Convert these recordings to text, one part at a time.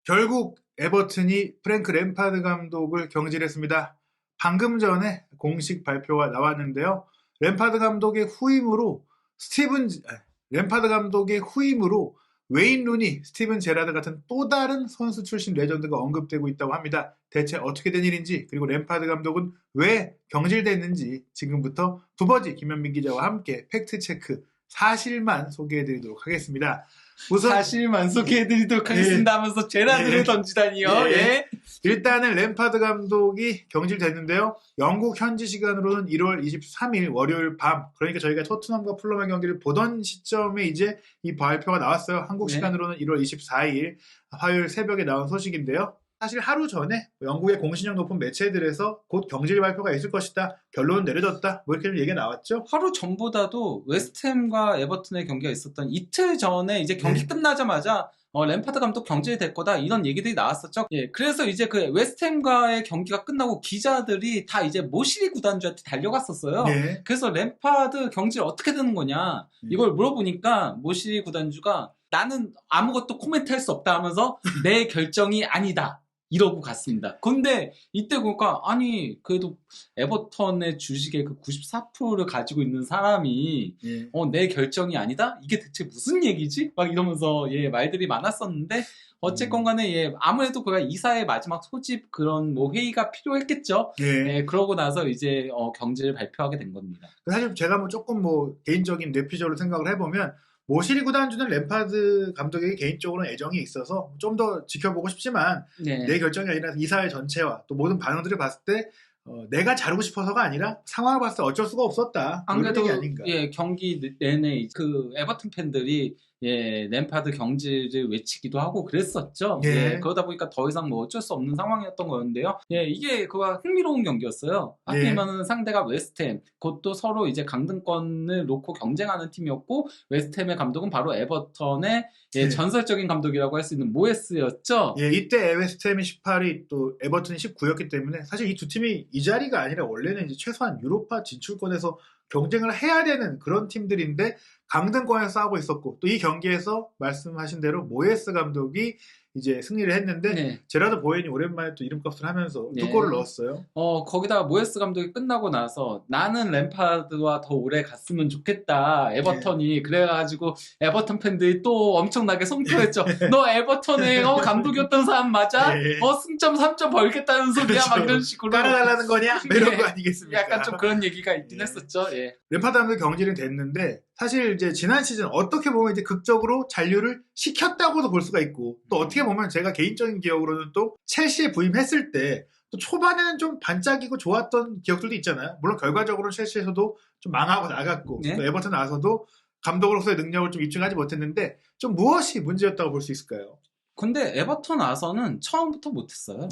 결국 에버튼이 프랭크 램파드 감독을 경질했습니다. 방금 전에 공식 발표가 나왔는데요. 램파드 감독의 후임으로 웨인 루니, 스티븐 제라드 같은 또 다른 선수 출신 레전드가 언급되고 있다고 합니다. 대체 어떻게 된 일인지, 그리고 램파드 감독은 왜 경질됐는지 지금부터 부버지 김현민 기자와 함께 팩트체크 사실만 소개해드리도록 하겠습니다. 우선 사실만 소개해드리도록 하겠습니다 하면서 제라드를 던지다니요. 예. 일단은 램파드 감독이 경질됐는데요. 영국 현지 시간으로는 1월 23일 월요일 밤, 그러니까 저희가 토트넘과 풀럼의 경기를 보던 시점에 이제 이 발표가 나왔어요. 한국 시간으로는 1월 24일 화요일 새벽에 나온 소식인데요. 사실 하루 전에 영국의 공신력 높은 매체들에서 곧 경질 발표가 있을 것이다, 결론은 내려졌다, 뭐 이렇게 좀 얘기가 나왔죠. 하루 전보다도 웨스트햄과 에버튼의 경기가 있었던 이틀 전에 이제 경기 끝나자마자 램파드 감독 경질될 거다, 이런 얘기들이 나왔었죠. 예, 그래서 이제 그 웨스트햄과의 경기가 끝나고 기자들이 다 이제 모시리 구단주한테 달려갔었어요. 그래서 램파드 경질 어떻게 되는 거냐 이걸 물어보니까 모시리 구단주가 나는 아무것도 코멘트할 수 없다 하면서 내 결정이 아니다 이러고 갔습니다. 근데 이때 보니까 아니 그래도 에버턴의 주식의 그 94%를 가지고 있는 사람이 내 결정이 아니다? 이게 대체 무슨 얘기지? 막 이러면서 말들이 많았었는데 어쨌건 간에 아무래도 그가 이사의 마지막 소집 그런 뭐 회의가 필요했겠죠. 그러고 나서 이제 경질을 발표하게 된 겁니다. 사실 제가 뭐 조금 개인적인 뇌피셜로 생각을 해보면 모시리 구단주는 램파드 감독에게 개인적으로는 애정이 있어서 좀 더 지켜보고 싶지만 내 결정이 아니라 이사회 전체와 또 모든 반응들을 봤을 때 내가 자르고 싶어서가 아니라 상황을 봤을 때 어쩔 수가 없었다. 안 그래도 아닌가. 경기 내내 그 에버튼 팬들이 램파드 경질을 외치기도 하고 그랬었죠. 그러다 보니까 더 이상 뭐 어쩔 수 없는 상황이었던 거였는데요. 이게 그와 흥미로운 경기였어요. 하필이면은 상대가 웨스트햄, 그것도 서로 이제 강등권을 놓고 경쟁하는 팀이었고, 웨스트햄의 감독은 바로 에버턴의 전설적인 감독이라고 할 수 있는 모에스였죠. 이때 웨스트햄이 18위, 또 에버튼이 19위였기 때문에 사실 이 두 팀이 이 자리가 아니라 원래는 이제 최소한 유로파 진출권에서 경쟁을 해야 되는 그런 팀들인데 강등권에서 싸우고 있었고, 또 이 경기에서 말씀하신 대로 모예스 감독이 이제 승리를 했는데 제라드 보웬이 오랜만에 또 이름값을 하면서 두 골을 넣었어요. 거기다가 모예스 감독이 끝나고 나서 나는 램파드와 더 오래 갔으면 좋겠다, 에버턴이. 그래가지고 에버턴 팬들이 또 엄청나게 성토했죠. 너 에버턴의 감독이었던 사람 맞아? 승점 3점 벌겠다는 소리야. 막 이런 식으로 깔아달라는 거냐? 이런 거 아니겠습니까? 약간 좀 그런 얘기가 있긴 했었죠. 램파드 감독 경질은 됐는데 사실 이제 지난 시즌 어떻게 보면 이제 극적으로 잔류를 시켰다고도 볼 수가 있고, 또 어떻게 보면 제가 개인적인 기억으로는 또 첼시에 부임했을 때 또 초반에는 좀 반짝이고 좋았던 기억들도 있잖아요. 물론 결과적으로 첼시에서도 좀 망하고 나갔고, 또 에버튼 나서도 감독으로서의 능력을 좀 입증하지 못했는데 좀 무엇이 문제였다고 볼 수 있을까요? 근데 에버턴 와서는 처음부터 못했어요.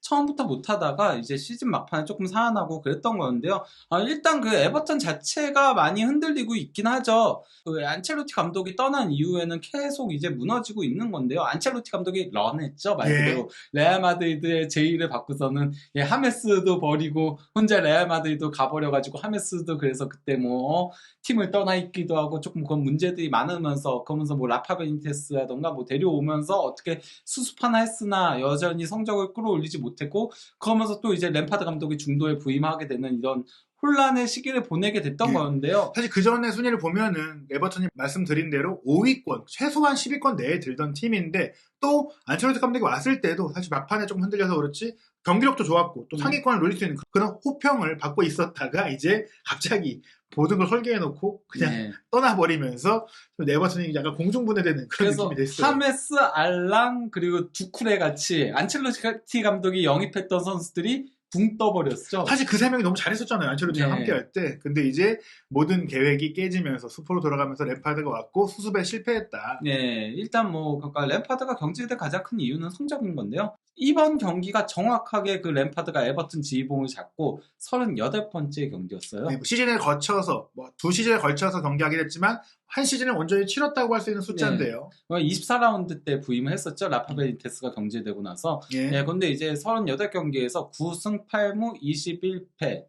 처음부터 못하다가 이제 시즌 막판에 조금 살아나고 그랬던 거였는데요. 일단 그 에버턴 자체가 많이 흔들리고 있긴 하죠. 그 안첼로티 감독이 떠난 이후에는 계속 이제 무너지고 있는 건데요. 안첼로티 감독이 런했죠, 말 그대로. 레알 마드리드의 제의를 받고서는 하메스도 버리고 혼자 레알 마드리드 가버려가지고, 하메스도 그래서 그때 뭐 팀을 떠나 있기도 하고 조금 그런 문제들이 많으면서, 그러면서 뭐 라파 베니테스라던가 뭐 데려오면서 어떻게 수습 하나 했으나 여전히 성적을 끌어올리지 못했고, 그러면서 또 이제 램파드 감독이 중도에 부임하게 되는 이런 혼란의 시기를 보내게 됐던 거였는데요. 사실 그 전에 순위를 보면은 에버턴이 말씀드린 대로 5위권, 최소한 10위권 내에 들던 팀인데, 또 안첼로티 감독이 왔을 때도 사실 막판에 조금 흔들려서 그렇지 경기력도 좋았고 또 상위권을 노릴 수 있는 그런 호평을 받고 있었다가 이제 갑자기 모든 걸 설계해놓고 그냥 떠나버리면서 에버턴이 약간 공중분해되는 그런 느낌이 됐어요. 하메스, 알랑, 그리고 두쿠레 같이 안첼로티 감독이 영입했던 선수들이 붕 떠버렸죠. 사실 그 세 명이 너무 잘했었잖아요, 안첼로티랑 함께 할 때. 근데 이제 모든 계획이 깨지면서 수포로 돌아가면서 램파드가 왔고 수습에 실패했다. 일단 뭐 램파드가 경질된 가장 큰 이유는 성적인 건데요. 이번 경기가 정확하게 그 램파드가 에버튼 지휘봉을 잡고 38번째 경기였어요. 시즌을 거쳐서 두 시즌에 걸쳐서 경기하긴 했지만 한 시즌을 온전히 치렀다고 할 수 있는 숫자인데요. 24라운드 때 부임을 했었죠. 라파 베니테스가 경질되고 나서. 근데 이제 38경기에서 9승 8무 21패,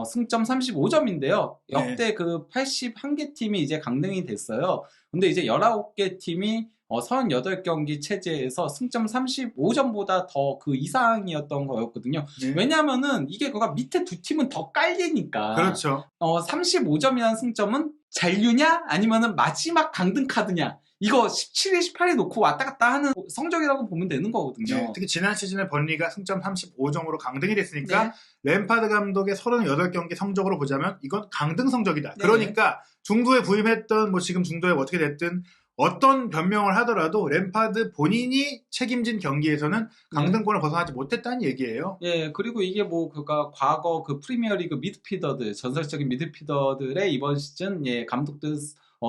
승점 35점인데요. 역대 그 81개 팀이 이제 강등이 됐어요. 근데 이제 19개 팀이 38경기 체제에서 승점 35점보다 더 그 이상이었던 거였거든요. 네. 왜냐면은 이게 그가 밑에 두 팀은 더 깔리니까. 그렇죠. 35점이라는 승점은 잔류냐 아니면은 마지막 강등 카드냐. 이거 17위, 18위 놓고 왔다 갔다 하는 성적이라고 보면 되는 거거든요. 네, 특히 지난 시즌에 번리가 승점 35점으로 강등이 됐으니까 네. 램파드 감독의 38경기 성적으로 보자면 이건 강등 성적이다. 네. 그러니까 중도에 부임했던 뭐 지금 중도에 어떻게 됐든 어떤 변명을 하더라도 램파드 본인이 책임진 경기에서는 강등권을 벗어나지 못했다는 얘기예요. 예, 그리고 이게 뭐, 그니까, 과거 그 프리미어리그 미드필더들, 전설적인 미드필더들의 이번 시즌, 감독들,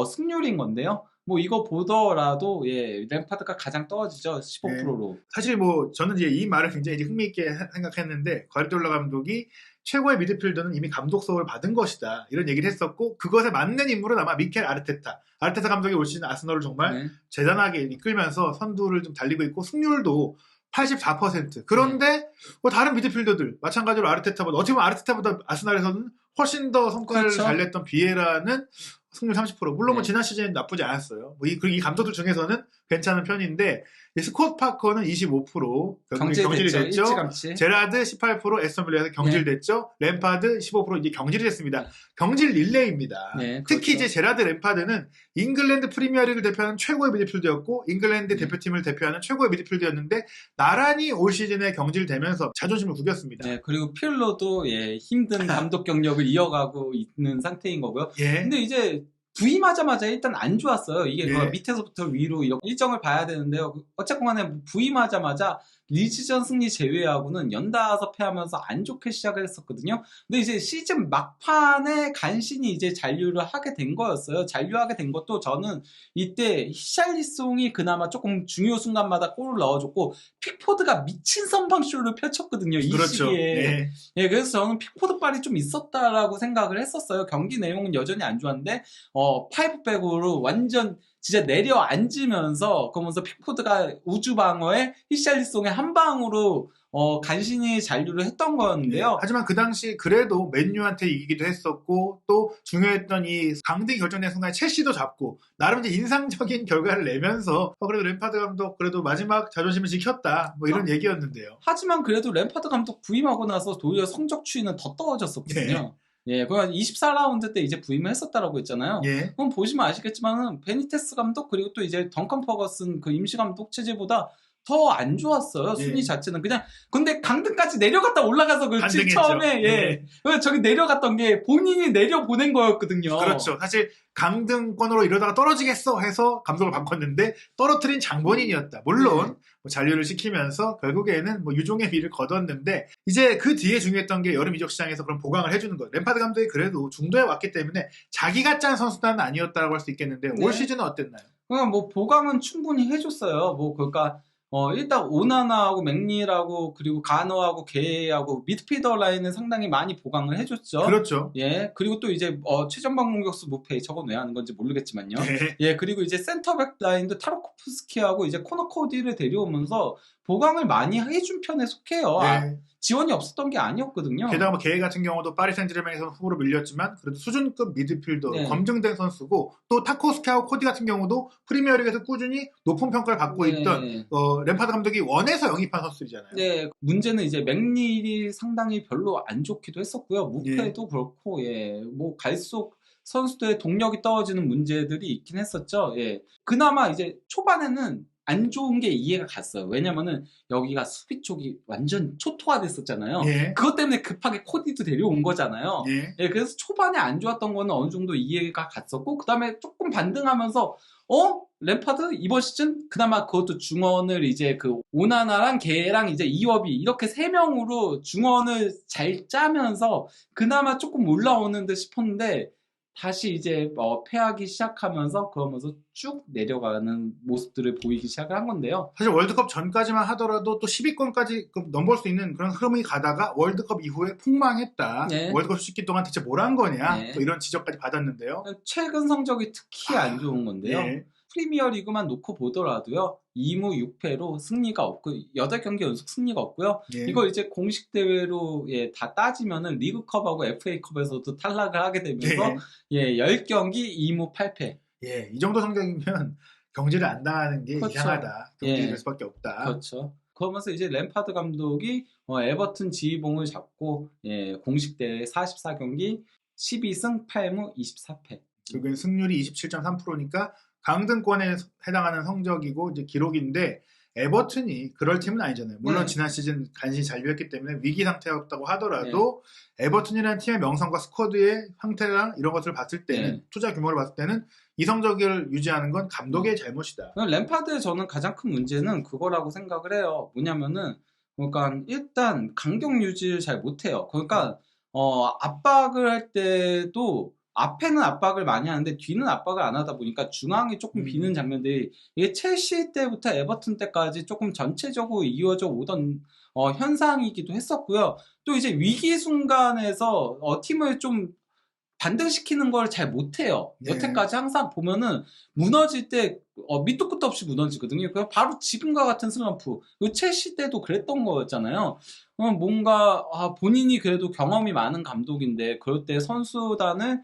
승률인 건데요. 뭐, 이거 보더라도, 램파드가 가장 떨어지죠. 15%로. 사실 뭐 저는 이제 이 말을 굉장히 이제 흥미있게 생각했는데 과르디올라 감독이 최고의 미드필더는 이미 감독 수업을 받은 것이다. 이런 얘기를 했었고 그것에 맞는 인물은 아마 미켈 아르테타. 아르테타 감독이 올 시즌 아스널을 정말 대단하게 이끌면서 선두를 좀 달리고 있고 승률도 84%. 그런데 뭐 다른 미드필더들 마찬가지로 아르테타보다 어떻게 보면 아르테타보다 아스날에서는 훨씬 더 성과를 그렇죠. 잘 냈던 비에라는 승률 30%. 물론 뭐 네. 지난 시즌에 나쁘지 않았어요. 뭐 이 감독들 중에서는 괜찮은 편인데 스콧 파커는 25% 경질이 됐죠. 일찌감치. 제라드 18% 에스턴 빌라에서 경질됐죠. 램파드 15% 이제 경질이 됐습니다. 경질 릴레이입니다. 네, 특히 그렇죠. 이제 제라드 램파드는 잉글랜드 프리미어리그를 대표하는 최고의 미드필더였고 잉글랜드 대표팀을 대표하는 최고의 미드필더였는데 나란히 올 시즌에 경질되면서 자존심을 구겼습니다. 네, 그리고 필로도 힘든 감독 경력을 이어가고 있는 상태인 거고요. 근데 이제 부임하자마자 일단 안 좋았어요. 이게 밑에서부터 위로 이렇게 일정을 봐야 되는데요. 어쨌건 간에 부임하자마자 리즈전 승리 제외하고는 연달아서 패하면서 안 좋게 시작을 했었거든요. 근데 이제 시즌 막판에 간신히 이제 잔류를 하게 된 거였어요. 잔류하게 된 것도 저는 이때 히샬리송이 그나마 조금 중요 순간마다 골을 넣어줬고 픽포드가 미친 선방쇼를 펼쳤거든요. 이 그렇죠. 시기에. 그래서 저는 픽포드 빨이 좀 있었다라고 생각을 했었어요. 경기 내용은 여전히 안 좋았는데 파이브백으로 완전 진짜 내려앉으면서 그러면서 픽포드가 우주 방어에 히샬리송의 한 방으로 간신히 잔류를 했던 거였는데요. 하지만 그 당시 그래도 맨유한테 이기기도 했었고 또 중요했던 이 강등이 결정된 순간에 첼시도 잡고 나름 이제 인상적인 결과를 내면서 그래도 램파드 감독 그래도 마지막 자존심을 지켰다 뭐 이런 얘기였는데요. 하지만 그래도 램파드 감독 부임하고 나서 도리어 성적 추이는 더 떨어졌었거든요. 그건 24라운드 때 이제 부임을 했었다라고 했잖아요. 그럼 보시면 아시겠지만은 베니테스 감독 그리고 또 이제 덩컨 퍼거슨 그 임시 감독 체제보다 더 안 좋았어요. 순위 자체는 그냥 근데 강등까지 내려갔다 올라가서 그렇지 처음에 저기 내려갔던 게 본인이 내려 보낸 거였거든요. 그렇죠. 사실 강등권으로 이러다가 떨어지겠어 해서 감독을 바꿨는데 떨어뜨린 장본인이었다. 물론 뭐 잔류를 시키면서 결국에는 뭐 유종의 미를 거뒀는데 이제 그 뒤에 중요했던 게 여름 이적 시장에서 그런 보강을 해주는 거예요. 램파드 감독이 그래도 중도에 왔기 때문에 자기가 짠 선수단은 아니었다고 할 수 있겠는데 올 시즌은 어땠나요? 그냥 뭐 보강은 충분히 해줬어요. 뭐 그러니까 일단 오나나하고 맥닐하고 그리고 가너하고 게하고 미드필더 라인은 상당히 많이 보강을 해줬죠. 그렇죠. 그리고 또 이제 최전방 공격수 무페이 저건 왜 하는 건지 모르겠지만요. 그리고 이제 센터백 라인도 타르코프스키하고 이제 코너 코디를 데려오면서 보강을 많이 해준 편에 속해요. 지원이 없었던 게 아니었거든요. 게다가 뭐 게이 같은 경우도 파리 생제르맹에서 후보로 밀렸지만 그래도 수준급 미드필더 검증된 선수고 또 타코스키하고 코디 같은 경우도 프리미어리그에서 꾸준히 높은 평가를 받고 있던 램파드 감독이 원해서 영입한 선수들이잖아요. 문제는 이제 맥닐이 상당히 별로 안 좋기도 했었고요. 무페도 그렇고 뭐 갈수록 선수들의 동력이 떨어지는 문제들이 있긴 했었죠. 그나마 이제 초반에는 안 좋은 게 이해가 갔어요. 왜냐면은 여기가 수비 쪽이 완전 초토화됐었잖아요. 그것 때문에 급하게 코디도 데려온 거잖아요. 그래서 초반에 안 좋았던 거는 어느 정도 이해가 갔었고 그 다음에 조금 반등하면서 램파드 이번 시즌 그나마 그것도 중원을 이제 그 오나나랑 걔랑 이제 이워비 이렇게 세 명으로 중원을 잘 짜면서 그나마 조금 올라오는 듯 싶었는데 다시 이제 패하기 시작하면서 그러면서 쭉 내려가는 모습들을 보이기 시작을 한 건데요. 사실 월드컵 전까지만 하더라도 또 10위권까지 넘볼 수 있는 그런 흐름이 가다가 월드컵 이후에 폭망했다. 월드컵 시기 동안 대체 뭘 한 거냐. 또 이런 지적까지 받았는데요. 최근 성적이 특히 안 좋은 건데요. 프리미어 리그만 놓고 보더라도요. 2무 6패로 승리가 없고 8경기 연속 승리가 없고요. 이걸 이제 공식 대회로 다 따지면은 리그컵하고 FA컵에서도 탈락을 하게 되면서 10경기 2무 8패. 이 정도 성적이면 경질을 안 당하는 게 그렇죠. 이상하다. 경질이 예. 될 수밖에 없다. 그렇죠. 그러면서 이제 램파드 감독이 에버튼 지휘봉을 잡고 공식 대회 44경기 12승 8무 24패. 그게 승률이 27.3%니까 강등권에 해당하는 성적이고 이제 기록인데 에버튼이 그럴 팀은 아니잖아요. 물론 네. 지난 시즌 간신히 잘 비웠기 때문에 위기 상태였다고 하더라도 에버튼이라는 팀의 명성과 스쿼드의 상태랑 이런 것들을 봤을 때는 투자 규모를 봤을 때는 이 성적을 유지하는 건 감독의 잘못이다. 램파드의 저는 가장 큰 문제는 그거라고 생각을 해요. 뭐냐면은 그러니까 일단 강경 유지를 잘 못해요. 그러니까 압박을 할 때도 앞에는 압박을 많이 하는데 뒤는 압박을 안 하다 보니까 중앙이 조금 비는 장면들이 이게 첼시 때부터 에버튼 때까지 조금 전체적으로 이어져 오던 현상이기도 했었고요. 또 이제 위기 순간에서 팀을 좀 반등시키는 걸 잘 못해요. 여태까지 항상 보면은 무너질 때 밑도 끝도 없이 무너지거든요. 그냥 바로 지금과 같은 슬럼프. 첼시 때도 그랬던 거였잖아요. 뭔가 본인이 그래도 경험이 많은 감독인데 그럴 때 선수단을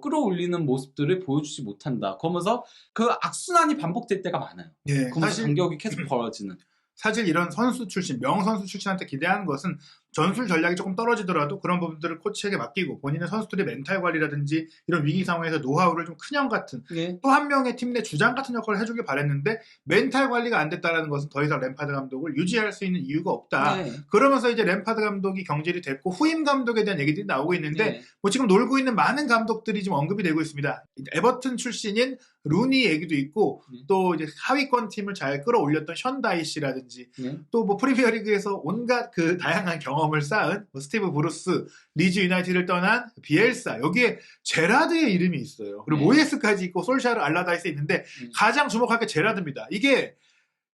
끌어올리는 모습들을 보여주지 못한다. 그러면서 그 악순환이 반복될 때가 많아요. 그러면서 사실 간격이 계속 벌어지는. 사실 이런 선수 출신, 명선수 출신한테 기대하는 것은 전술 전략이 조금 떨어지더라도 그런 부분들을 코치에게 맡기고 본인의 선수들의 멘탈 관리라든지 이런 위기 상황에서 노하우를 좀 큰형 같은 또 한 명의 팀 내 주장 같은 역할을 해주길 바랬는데 멘탈 관리가 안 됐다는 것은 더 이상 램파드 감독을 유지할 수 있는 이유가 없다. 그러면서 이제 램파드 감독이 경질이 됐고 후임 감독에 대한 얘기들이 나오고 있는데 뭐 지금 놀고 있는 많은 감독들이 지금 언급이 되고 있습니다. 에버튼 출신인 루니 얘기도 있고 또 이제 하위권 팀을 잘 끌어올렸던 션 다이시라든지 또 뭐 프리미어리그에서 온갖 그 다양한 경험을 쌓은 뭐 스티브 브루스, 리즈 유나이티드를 떠난 비엘사 여기에 제라드의 이름이 있어요. 그리고 모예스까지 있고 솔샤르 알라다이스 있는데 가장 주목할 게 제라드입니다. 이게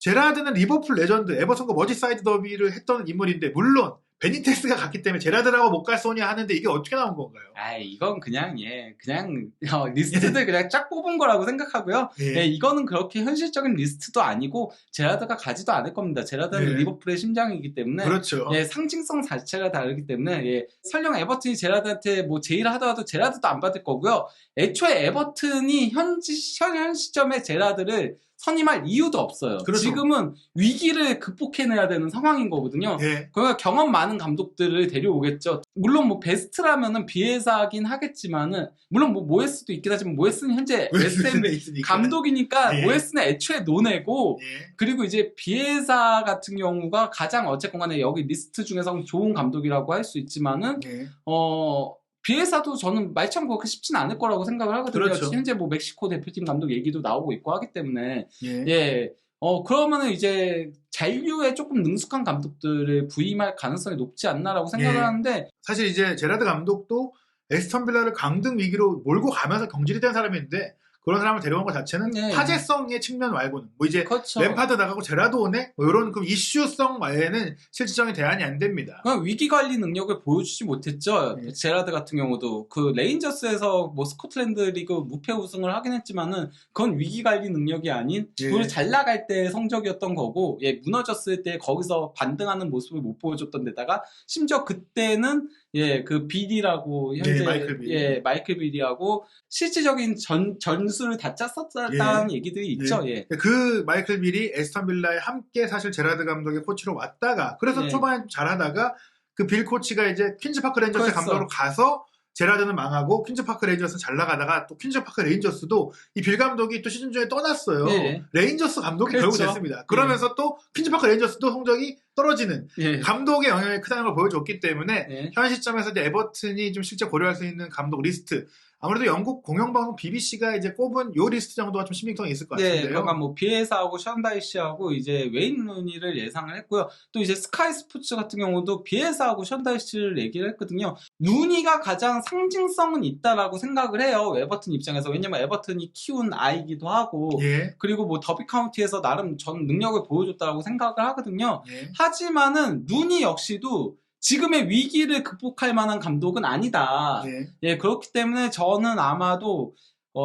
제라드는 리버풀 레전드 에버턴과 머지사이드 더비를 했던 인물인데 물론 베니테스가 갔기 때문에 제라드라고 못 갈 소냐 하는데 이게 어떻게 나온 건가요? 이건 그냥 리스트들 그냥 쫙 뽑은 거라고 생각하고요. 이거는 그렇게 현실적인 리스트도 아니고 제라드가 가지도 않을 겁니다. 제라드는 리버풀의 심장이기 때문에 그렇죠. 상징성 자체가 다르기 때문에 설령 에버튼이 제라드한테 뭐 제의를 하더라도 제라드도 안 받을 거고요. 애초에 에버튼이 현 시점에 제라드를 선임할 이유도 없어요. 그렇죠. 지금은 위기를 극복해내야 되는 상황인 거거든요. 그러니까 경험 많은 감독들을 데려오겠죠. 물론 뭐 베스트라면은 비엘사긴 하겠지만은 물론 뭐 모에스도 있긴 하지만 모에스는 현재 웨스트햄 감독이니까 모에스는 애초에 노내고 그리고 이제 비엘사 같은 경우가 가장 어쨌건 간에 여기 리스트 중에서 좋은 감독이라고 할 수 있지만은 비엘사도 저는 말참 그렇게 쉽진 않을 거라고 생각을 하거든요. 그렇죠. 현재 뭐 멕시코 대표팀 감독 얘기도 나오고 있고 하기 때문에 그러면은 이제 잔류에 조금 능숙한 감독들을 부임할 가능성이 높지 않나라고 생각을 하는데 사실 이제 제라드 감독도 에스턴 빌라를 강등 위기로 몰고 가면서 경질이 된 사람인데 그런 사람을 데려온 것 자체는 화제성의 측면 말고는 뭐 이제 램파드 나가고 제라드 오네 뭐 이런 그 이슈성 외에는 실질적인 대안이 안 됩니다. 그냥 위기 관리 능력을 보여주지 못했죠. 제라드 같은 경우도 그 레인저스에서 뭐 스코틀랜드 리그 무패 우승을 하긴 했지만은 그건 위기 관리 능력이 아닌 우리 잘 나갈 때 성적이었던 거고 무너졌을 때 거기서 반등하는 모습을 못 보여줬던 데다가 심지어 그때는 그 비디라고 현재 마이클 비디하고 실질적인 전술을 다 짰었다는 얘기들이 있죠. 그 마이클 빌이 에스턴 빌라에 함께 사실 제라드 감독의 코치로 왔다가 그래서 초반에 잘하다가 그 빌 코치가 이제 퀸즈파크 레인저스 감독으로 가서 제라드는 망하고 퀸즈파크 레인저스는 잘 나가다가 또 퀸즈파크 레인저스도 이 빌 감독이 또 시즌 중에 떠났어요. 레인저스 감독이 결국 됐습니다. 그러면서 또 퀸즈파크 레인저스도 성적이 떨어지는 감독의 영향이 크다는 걸 보여줬기 때문에 현 시점에서 이제 에버튼이 좀 실제 고려할 수 있는 감독 리스트 아무래도 영국 공영방송 BBC가 이제 꼽은 요 리스트 정도가 좀 신빙성이 있을 것 같은데요. 그러니까 뭐 비에사하고 션다이시하고 이제 웨인 루니를 예상을 했고요. 또 이제 스카이 스포츠 같은 경우도 비에사하고 션다이시를 얘기를 했거든요. 루니가 가장 상징성은 있다라고 생각을 해요. 에버튼 입장에서. 왜냐면 에버튼이 키운 아이기도 하고 그리고 뭐 더비 카운티에서 나름 전 능력을 보여줬다라고 생각을 하거든요. 하지만은 루니 역시도 지금의 위기를 극복할 만한 감독은 아니다. 그렇기 때문에 저는 아마도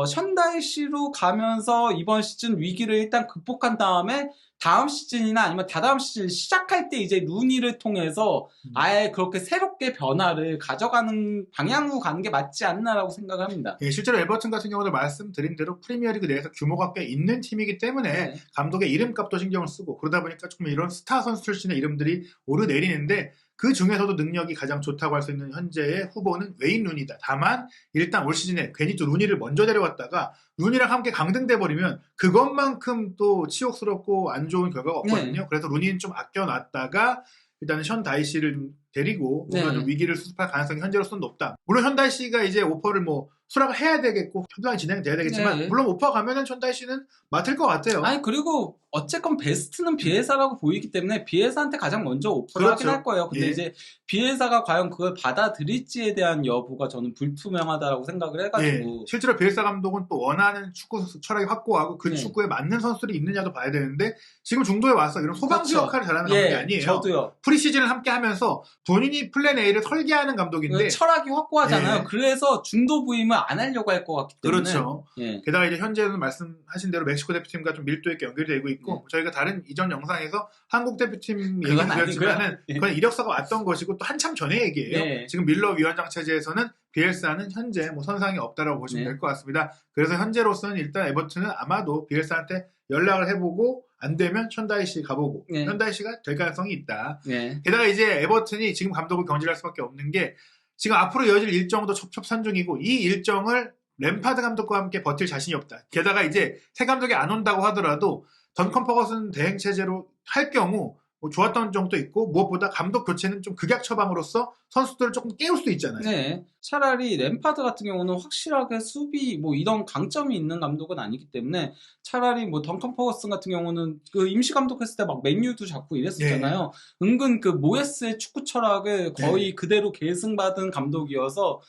션다이시로 가면서 이번 시즌 위기를 일단 극복한 다음에 다음 시즌이나 아니면 다다음 시즌 시작할 때 이제 루니를 통해서 아예 그렇게 새롭게 변화를 가져가는 방향으로 가는 게 맞지 않나라고 생각을 합니다. 예, 실제로 에버튼 같은 경우도 말씀드린 대로 프리미어리그 내에서 규모가 꽤 있는 팀이기 때문에 네. 감독의 이름값도 신경을 쓰고 그러다 보니까 조금 이런 스타 선수 출신의 이름들이 오르내리는데 그 중에서도 능력이 가장 좋다고 할 수 있는 현재의 후보는 웨인 루니다. 다만 일단 올 시즌에 괜히 또 루니를 먼저 데려왔다가 루니랑 함께 강등돼 버리면 그것만큼 또 치욕스럽고 안 좋은 결과가 없거든요. 네. 그래서 루니는 좀 아껴놨다가 일단은 션 다이시를 좀 데리고 뭔가 네. 좀 위기를 수습할 가능성이 현재로서는 높다. 물론 션 다이시가 이제 오퍼를 뭐 수락을 해야 되겠고 협상이 진행돼야 되겠지만 네. 물론 오퍼 가면은 션 다이시는 맡을 것 같아요. 아니 그리고 어쨌건 베스트는 비엘사라고 보이기 때문에 비엘사한테 가장 먼저 오퍼를 그렇죠. 하긴 할 거예요. 근데 예. 이제 비엘사가 과연 그걸 받아들일지에 대한 여부가 저는 불투명하다라고 생각을 예, 해가지고 실제로 비엘사 감독은 또 원하는 축구 철학이 확고하고 그 네. 축구에 맞는 선수들이 있느냐도 봐야 되는데 지금 중도에 와서 이런 소방수 그렇죠. 역할을 잘하는 감독이 아니에요. 저도요. 프리시즌을 함께 하면서 본인이 플랜 A를 설계하는 감독인데 그 철학이 확고하잖아요. 예. 그래서 중도 부임을 안 하려고 할 것 같기 때문에 그렇죠. 예. 게다가 이제 현재는 말씀하신 대로 멕시코 대표팀과 좀 밀도 있게 연결이 되고 있고 저희가 다른 이전 영상에서 한국 대표팀 얘기 그건 드렸지만은 아니고요. 예. 그건 이력서가 왔던 것이고 또 한참 전의 얘기예요. 네. 지금 밀러 위원장 체제에서는 비엘사는 현재 뭐 선상이 없다라고 보시면 네. 될 것 같습니다. 그래서 현재로서는 일단 에버튼은 아마도 비엘사한테 연락을 해보고 안 되면 션다이시 가보고 네. 션다이시가 될 가능성이 있다. 예. 게다가 이제 에버튼이 지금 감독을 경질할 수밖에 없는 게 지금 앞으로 이어질 일정도 첩첩산중이고 이 일정을 램파드 감독과 함께 버틸 자신이 없다. 게다가 이제 새 감독이 안 온다고 하더라도 던컨 퍼거슨 대행 체제로 할 경우 뭐 좋았던 점도 있고 무엇보다 감독 교체는 좀 극약 처방으로서 선수들을 조금 깨울 수도 있잖아요. 네. 차라리 램파드 같은 경우는 확실하게 수비 뭐 이런 강점이 있는 감독은 아니기 때문에 차라리 뭐 던컨 퍼거슨 같은 경우는 그 임시 감독했을 때 막 맨유도 잡고 이랬었잖아요. 은근 그 모예스의 축구 철학을 거의 그대로 계승받은 감독이어서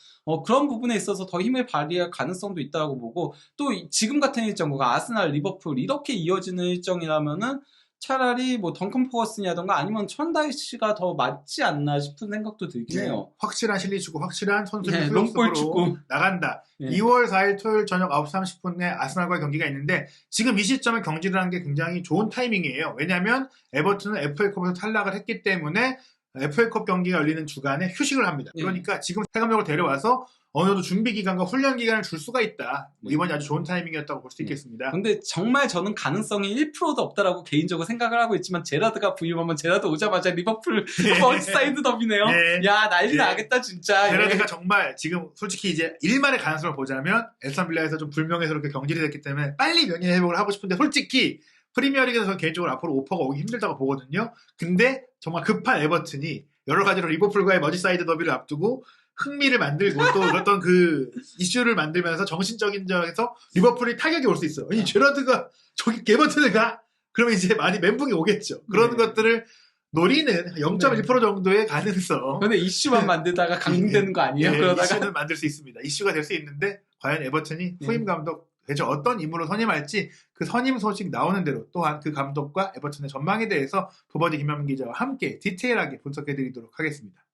그런 부분에 있어서 더 힘을 발휘할 가능성도 있다고 보고 또 지금 같은 일정과 아스날, 리버풀 이렇게 이어지는 일정이라면은 차라리 뭐 던컨 퍼거슨이라던가 아니면 션다이시가 더 맞지 않나 싶은 생각도 들긴 해요. 확실한 실리축구, 확실한 선수들 네, 후역습으로 롱볼 축구. 나간다. 네. 2월 4일 토요일 저녁 9시 30분에 아스날과의 경기가 있는데 지금 이 시점에 경질을 한 게 굉장히 좋은 타이밍이에요. 왜냐하면 에버튼은 FA컵에서 탈락을 했기 때문에 FA컵 경기가 열리는 주간에 휴식을 합니다. 네. 그러니까 지금 새 감독을 데려와서 어느 정도 준비 기간과 훈련 기간을 줄 수가 있다. 네. 이번이 아주 좋은 타이밍이었다고 볼 수 있겠습니다. 근데 정말 저는 가능성이 1%도 없다라고 개인적으로 생각을 하고 있지만 제라드가 부임하면 제라드 오자마자 리버풀 머지사이드 더비네요. 네. 야 난리 네. 나겠다 진짜. 베라드가 정말 지금 솔직히 이제 일만의 가능성을 보자면 에스턴 빌라에서 좀 불명예스럽게 경질이 됐기 때문에 빨리 명예 회복을 하고 싶은데 솔직히 프리미어리그에서 개인적으로 앞으로 오퍼가 오기 힘들다고 보거든요. 근데 정말 급한 에버튼이 여러 가지로 리버풀과의 머지사이드 더비를 앞두고 흥미를 만들고 또 어떤 그 이슈를 만들면서 정신적인 점에서 리버풀이 타격이 올 수 있어요. 이 제라드가 저기 에버튼을 가? 그러면 이제 많이 멘붕이 오겠죠. 그런 네. 것들을 노리는 0.1% 정도의 가능성. 근데 이슈만 만들다가 강등되는 거 아니에요? 예, 그러다가 이슈는 만들 수 있습니다. 이슈가 될 수 있는데 과연 에버튼이 후임 감독 대체 어떤 임무로 선임할지 그 선임 소식 나오는 대로 또한 그 감독과 에버튼의 전망에 대해서 도버디 김현민 기자와 함께 디테일하게 분석해드리도록 하겠습니다.